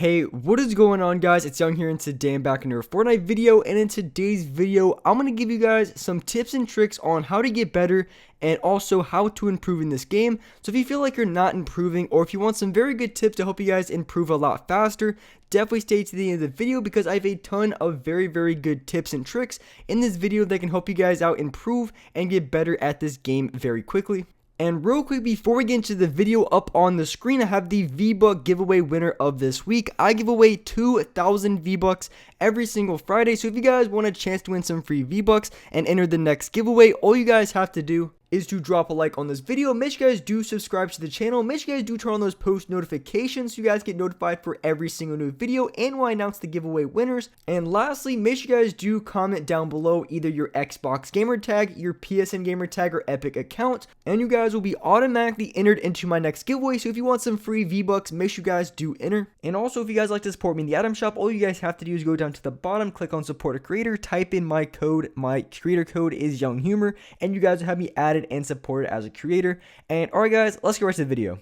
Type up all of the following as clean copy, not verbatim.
Hey, what is going on, guys? It's Young here, and today I'm back in a Fortnite video, and in today's video, I'm going to give you guys some tips and tricks on how to get better and also how to improve in this game. So if you feel like you're not improving, or if you want some very good tips to help you guys improve a lot faster, definitely stay to the end of the video because I have a ton of very good tips and tricks in this video that can help you guys out improve and get better at this game very quickly. And real quick, before we get into the video, up on the screen, I have the V-Buck giveaway winner of this week. I give away 2,000 V-Bucks every single Friday. So if you guys want a chance to win some free V-Bucks and enter the next giveaway, all you guys have to do is to drop a like on this video. Make sure you guys do subscribe to the channel. Make sure you guys do turn on those post notifications so you guys get notified for every single new video and when I announce the giveaway winners. And lastly, make sure you guys do comment down below either your Xbox gamer tag, your PSN gamer tag, or Epic account, and you guys will be automatically entered into my next giveaway. So if you want some free V-Bucks, make sure you guys do enter. And also, if you guys like to support me in the item shop, all you guys have to do is go down to the bottom, click on support a creator, type in my code. My creator code is Young Humor, and you guds will have me added and supported as a creator. And alright guys, let's get right to the video.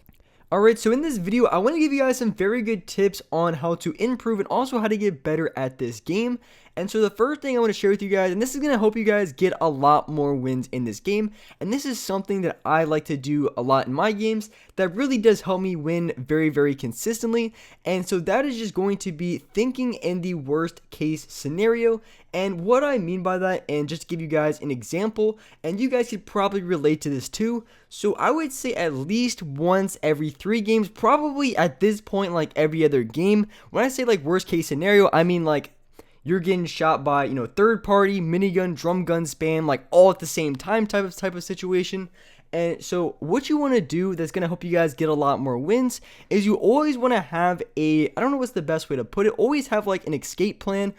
Alright, so in this video, I want to give you guys some very good tips on how to improve and also how to get better at this game. And so the first thing I want to share with you guys, and this is going to help you guys get a lot more wins in this game, and this is something that I like to do a lot in my games that really does help me win very consistently. And so that is just going to be thinking in the worst case scenario. And what I mean by that, and just to give you guys an example, and you guys could probably relate to this too. So I would say at least once every 3 games, probably at this point like every other game. When I say like worst case scenario, I mean like you're getting shot by, third party, minigun, drum gun spam, like all at the same time type of situation. And so what you want to do that's going to help you guys get a lot more wins is you always want to have I don't know what's the best way to put it, always have like an escape plan,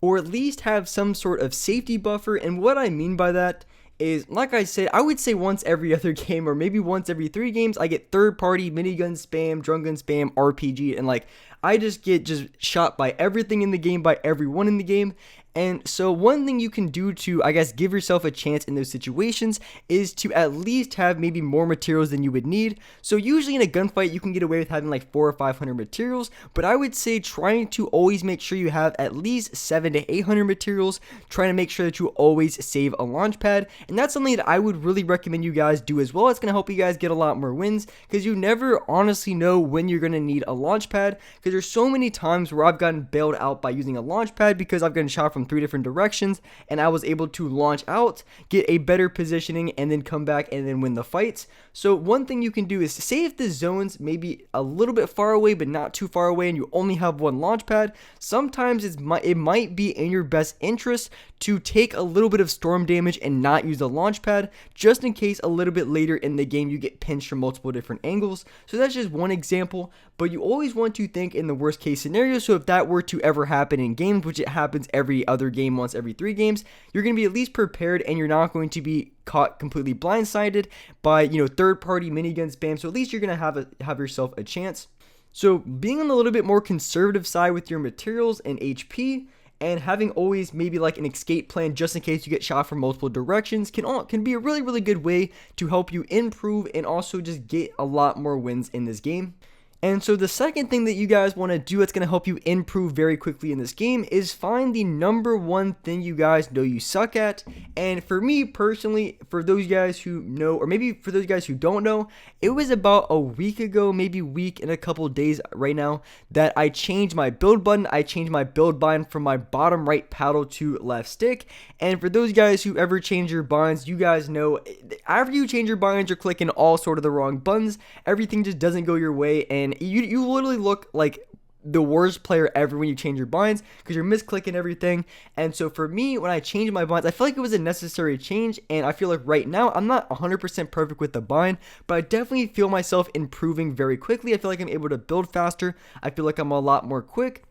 or at least have some sort of safety buffer. And what I mean by that is, like I said, I would say once every other game, or maybe once every 3 games, I get third party, minigun spam, drum gun spam, RPG, and like I just get shot by everything in the game, by everyone in the game. And so one thing you can do to, I guess, give yourself a chance in those situations is to at least have maybe more materials than you would need. So usually in a gunfight, you can get away with having like 400 or 500 materials, but I would say trying to always make sure you have at least 700 to 800 materials, trying to make sure that you always save a launch pad. And that's something that I would really recommend you guys do as well. It's going to help you guys get a lot more wins because you never honestly know when you're going to need a launch pad, because there's so many times where I've gotten bailed out by using a launch pad because I've gotten shot from 3 different directions and I was able to launch out, get a better positioning, and then come back and then win the fights. So one thing you can do is say if the zone's maybe a little bit far away but not too far away and you only have one launch pad, sometimes it might be in your best interest to take a little bit of storm damage and not use the launch pad, just in case a little bit later in the game you get pinched from multiple different angles. So that's just one example, but you always want to think in the worst case scenario. So if that were to ever happen in games, which it happens every other game once every 3 games, you're going to be at least prepared and you're not going to be caught completely blindsided by third party minigun spam. So at least you're going to have yourself a chance. So being on a little bit more conservative side with your materials and HP, and having always maybe like an escape plan just in case you get shot from multiple directions can be a really good way to help you improve and also just get a lot more wins in this game. And so the second thing that you guys want to do that's going to help you improve very quickly in this game is find the number one thing you guys know you suck at. And for me personally, for those guys who know, or maybe for those guys who don't know, it was about a week ago, maybe week and a couple days right now, that I changed my build button. I changed my build bind from my bottom right paddle to left stick. And for those guys who ever change your binds, you guys know after you change your binds, you're clicking all sort of the wrong buttons. Everything just doesn't go your way, and you literally look like the worst player ever when you change your binds because you're misclicking everything. And so for me, when I changed my binds, I feel like it was a necessary change, and I feel like right now I'm not 100% perfect with the bind, but I definitely feel myself improving very quickly. I feel like I'm able to build faster. I feel like I'm a lot more quick.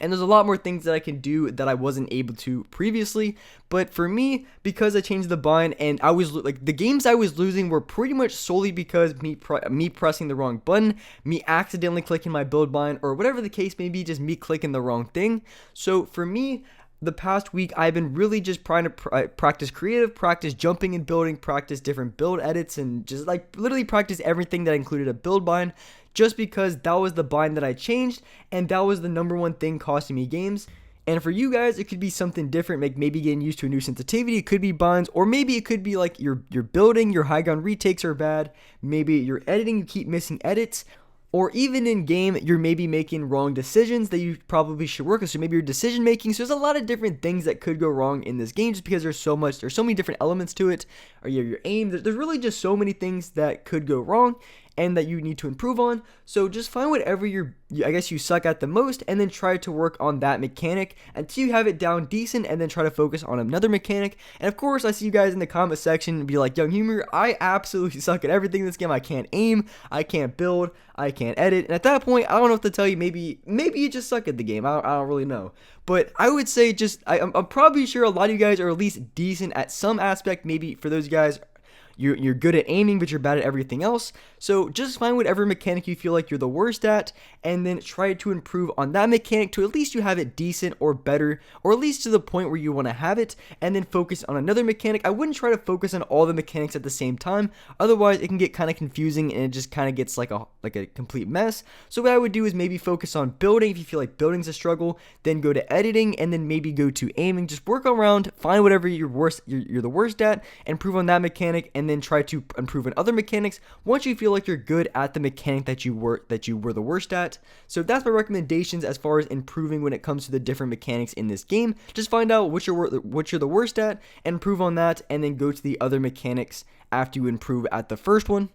And there's a lot more things that I can do that I wasn't able to previously. But for me, because I changed the bind and I was like, the games I was losing were pretty much solely because me pressing the wrong button, me accidentally clicking my build bind, or whatever the case may be, just me clicking the wrong thing. So for me, the past week, I've been really just trying to practice creative, practice jumping and building, practice different build edits, and just like literally practice everything that included a build bind, just because that was the bind that I changed, and that was the number one thing costing me games. And for you guys, it could be something different, like maybe getting used to a new sensitivity. It could be binds, or maybe it could be like you're building, your high ground retakes are bad. Maybe you're editing, you keep missing edits. Or even in game, you're maybe making wrong decisions that you probably should work on. So maybe your decision making. So there's a lot of different things that could go wrong in this game just because there's so many different elements to it. Or you have your aim. There's really just so many things that could go wrong and that you need to improve on. So just find whatever I guess you suck at the most, and then try to work on that mechanic until you have it down decent, and then try to focus on another mechanic. And of course, I see you guys in the comment section and be like, Young Humor, I absolutely suck at everything in this game. I can't aim, I can't build, I can't edit. And at that point, I don't know what to tell you. Maybe you just suck at the game. I don't really know. But I would say I'm probably sure a lot of you guys are at least decent at some aspect. Maybe for those guys, you're good at aiming, but you're bad at everything else. So just find whatever mechanic you feel like you're the worst at, and then try to improve on that mechanic to at least you have it decent or better, or at least to the point where you want to have it, and then focus on another mechanic. I wouldn't try to focus on all the mechanics at the same time, otherwise it can get kind of confusing and it just kind of gets like a complete mess. So what I would do is maybe focus on building. If you feel like building's a struggle, then go to editing, and then maybe go to aiming. Just work around, find whatever you're the worst at, improve on that mechanic, and then try to improve on other mechanics once you feel like you're good at the mechanic that you were the worst at. So that's my recommendations as far as improving when it comes to the different mechanics in this game. Just find out what you're the worst at and improve on that, and then go to the other mechanics after you improve at the first one.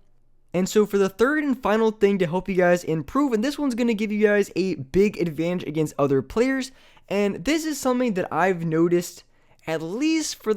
And so for the third and final thing to help you guys improve, and this one's going to give you guys a big advantage against other players, and this is something that I've noticed at least for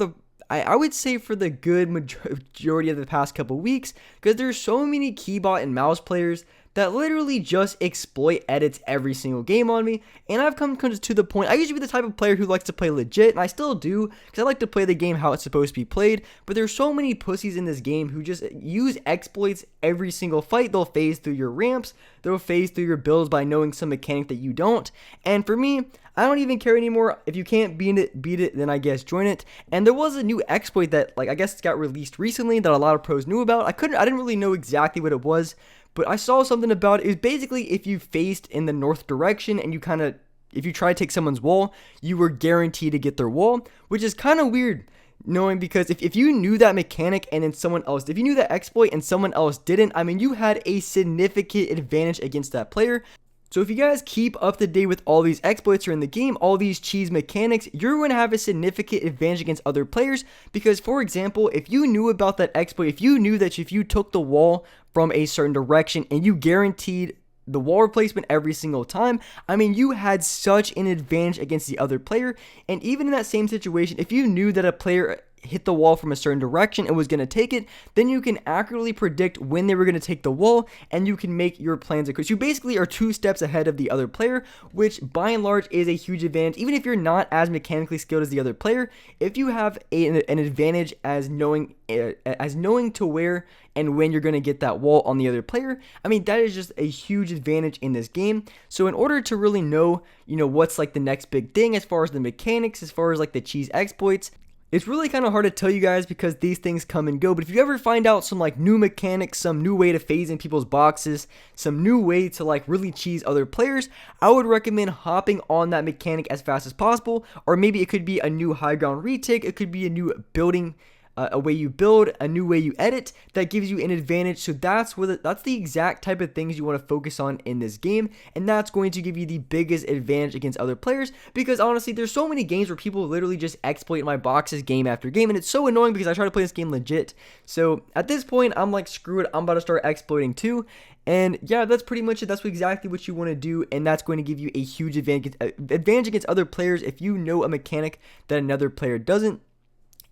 I would say for the good majority of the past couple weeks, because there's so many keyboard and mouse players that literally just exploit edits every single game on me. And I've come to the point, I used to be the type of player who likes to play legit, and I still do, because I like to play the game how it's supposed to be played. But there's so many pussies in this game who just use exploits every single fight. They'll phase through your ramps, they'll phase through your builds by knowing some mechanic that you don't. And for me, I don't even care anymore. If you can't beat it, then I guess join it. And there was a new exploit that, I guess it got released recently that a lot of pros knew about. I didn't really know exactly what it was, but I saw something about it. It was basically if you faced in the north direction and if you try to take someone's wall, you were guaranteed to get their wall, which is kind of weird. Knowing, because if you knew that mechanic and then someone else, if you knew that exploit and someone else didn't, I mean, you had a significant advantage against that player. So if you guys keep up to date with all these exploits that are in the game, all these cheese mechanics, you're going to have a significant advantage against other players. Because, for example, if you knew about that exploit, if you knew that if you took the wall from a certain direction and you guaranteed the wall replacement every single time, I mean, you had such an advantage against the other player. And even in that same situation, if you knew that a player hit the wall from a certain direction and was going to take it, then you can accurately predict when they were going to take the wall, and you can make your plans because you basically are 2 steps ahead of the other player, which by and large is a huge advantage. Even if you're not as mechanically skilled as the other player, if you have an advantage as knowing to where and when you're going to get that wall on the other player, I mean, that is just a huge advantage in this game. So in order to really know, what's like the next big thing as far as the mechanics, as far as like the cheese exploits, it's really kind of hard to tell you guys because these things come and go. But if you ever find out some like new mechanics, some new way to phase in people's boxes, some new way to like really cheese other players, I would recommend hopping on that mechanic as fast as possible. Or maybe it could be a new high ground retake, it could be a new building, a way you build, a new way you edit that gives you an advantage. So that's the exact type of things you want to focus on in this game, and that's going to give you the biggest advantage against other players. Because honestly, there's so many games where people literally just exploit my boxes game after game, and it's so annoying because I try to play this game legit. So at this point, I'm like, screw it, I'm about to start exploiting too. And yeah, that's pretty much it. That's exactly what you want to do, and that's going to give you a huge advantage against other players if you know a mechanic that another player doesn't.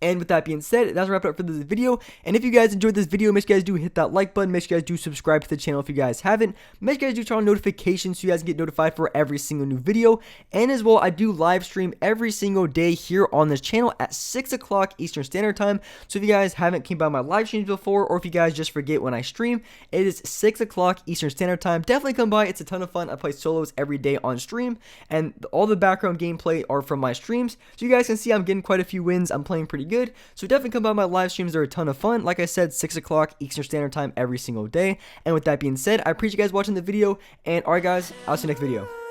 And with that being said, that's wrap it up for this video. And if you guys enjoyed this video, make sure you guys do hit that like button. Make sure you guys do subscribe to the channel if you guys haven't. Make sure you guys do turn on notifications so you guys can get notified for every single new video. And as well, I do live stream every single day here on this channel at 6 o'clock Eastern Standard Time. So if you guys haven't came by my live streams before, or if you guys just forget when I stream, it is 6 o'clock Eastern Standard Time. Definitely come by. It's a ton of fun. I play solos every day on stream, and all the background gameplay are from my streams. So you guys can see I'm getting quite a few wins. I'm playing pretty good. good. So definitely come by my live streams. They're a ton of fun. Like I said, 6 o'clock Eastern Standard Time every single day. And with that being said, I appreciate you guys watching the video. And alright guys, I'll see you next video.